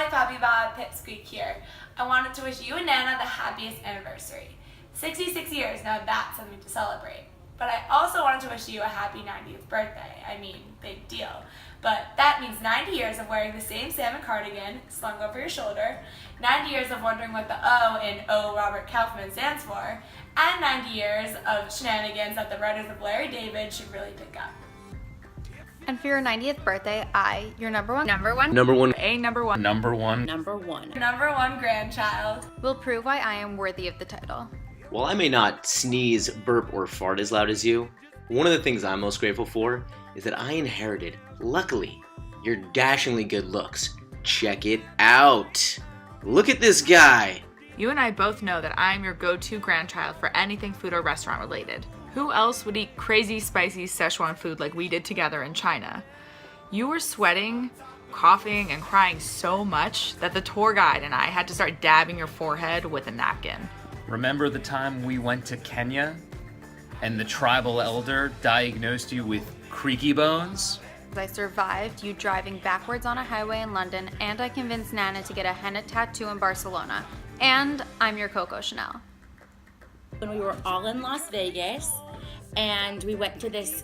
Hi Poppy Bob, Pipsqueak here. I wanted to wish you and Nana the happiest anniversary. 66 years, now that's something to celebrate. But I also wanted to wish you a happy 90th birthday. I mean, big deal. But that means 90 years of wearing the same salmon cardigan slung over your shoulder, 90 years of wondering what the O in O. Robert Kaufman stands for, and 90 years of shenanigans that the writers of Larry David should really pick up. And for your 90th birthday, I, your number one grandchild, will prove why I am worthy of the title. While I may not sneeze, burp, or fart as loud as you, one of the things I'm most grateful for is that I inherited, luckily, your dashingly good looks. Check it out. Look at this guy. You and I both know that I'm your go-to grandchild for anything food or restaurant related. Who else would eat crazy spicy Szechuan food like we did together in China? You were sweating, coughing, and crying so much that the tour guide and I had to start dabbing your forehead with a napkin. Remember the time we went to Kenya and the tribal elder diagnosed you with creaky bones? I survived you driving backwards on a highway in London, and I convinced Nana to get a henna tattoo in Barcelona. And I'm your Coco Chanel. When we were all in Las Vegas, and we went to this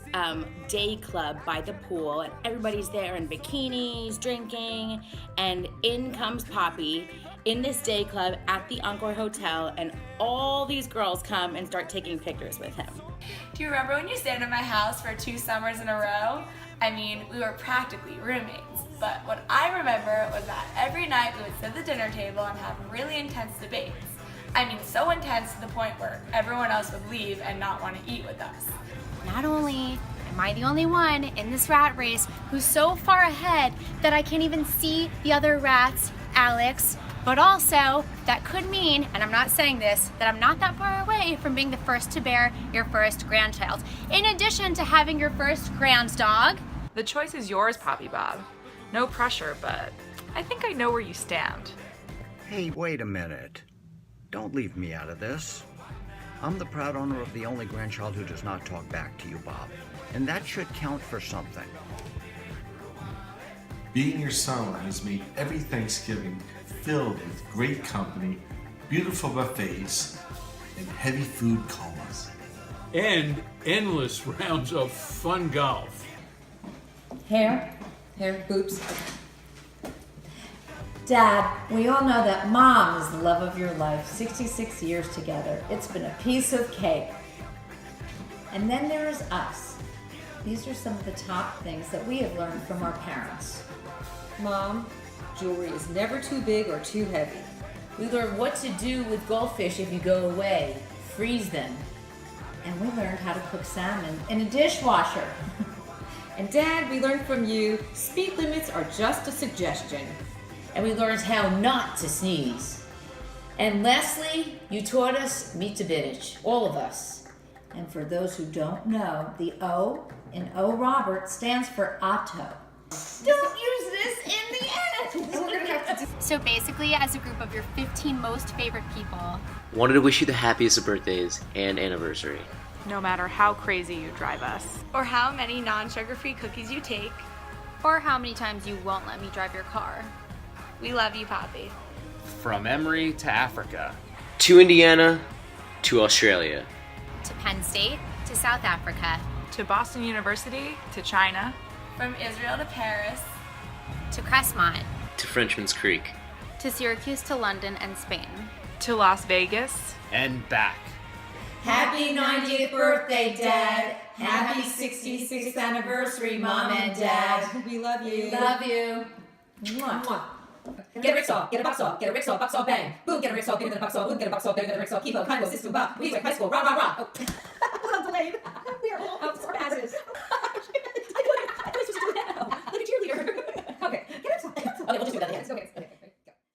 day club by the pool, and everybody's there in bikinis, drinking, and in comes Poppy in this day club at the Encore Hotel, and all these girls come and start taking pictures with him. Do you remember when you stayed at my house for 2 summers in a row? I mean, we were practically roommates, but what I remember was that every night we would sit at the dinner table and have really intense debates. I mean, so intense to the point where everyone else would leave and not want to eat with us. Not only am I the only one in this rat race who's so far ahead that I can't even see the other rats, Alex, but also that could mean, and I'm not saying this, that I'm not that far away from being the first to bear your first grandchild. In addition to having your first grand dog. The choice is yours, Poppy Bob. No pressure, but I think I know where you stand. Hey, wait a minute. Don't leave me out of this. I'm the proud owner of the only grandchild who does not talk back to you, Bob. And that should count for something. Being your son has made every Thanksgiving filled with great company, beautiful buffets, and heavy food comas. And endless rounds of fun golf. Hair, boobs. Dad, we all know that Mom is the love of your life. 66 years together. It's been a piece of cake. And then there is us. These are some of the top things that we have learned from our parents. Mom, jewelry is never too big or too heavy. We learned what to do with goldfish if you go away. Freeze them. And we learned how to cook salmon in a dishwasher. And Dad, we learned from you, speed limits are just a suggestion. And we learned how not to sneeze. And Leslie, you taught us meet to Vittich, all of us. And for those who don't know, the O in O. Robert stands for Otto. Don't use this in the end! So basically, as a group of your 15 most favorite people, Wanted to wish you the happiest of birthdays and anniversary. No matter how crazy you drive us. Or how many non-sugar-free cookies you take. or how many times you won't let me drive your car. We love you, Poppy. From Emory to Africa. To Indiana, to Australia. To Penn State, to South Africa. To Boston University, to China. From Israel to Paris. To Crestmont. To Frenchman's Creek. To Syracuse, to London and Spain. To Las Vegas. And back. Happy 90th birthday, Dad. Happy 66th anniversary, Mom and Dad. We love you. We love you. Mwah. Mwah. Get a Rixall, get a Boxall, get a Rixall, Boxall bang. Boom, get a Rixall, get a Boxall, boom, get a Boxall, get a Rixall, keep up, kind of, system, bop, we went high school, rah, rah, rah. Oh. I'm delayed.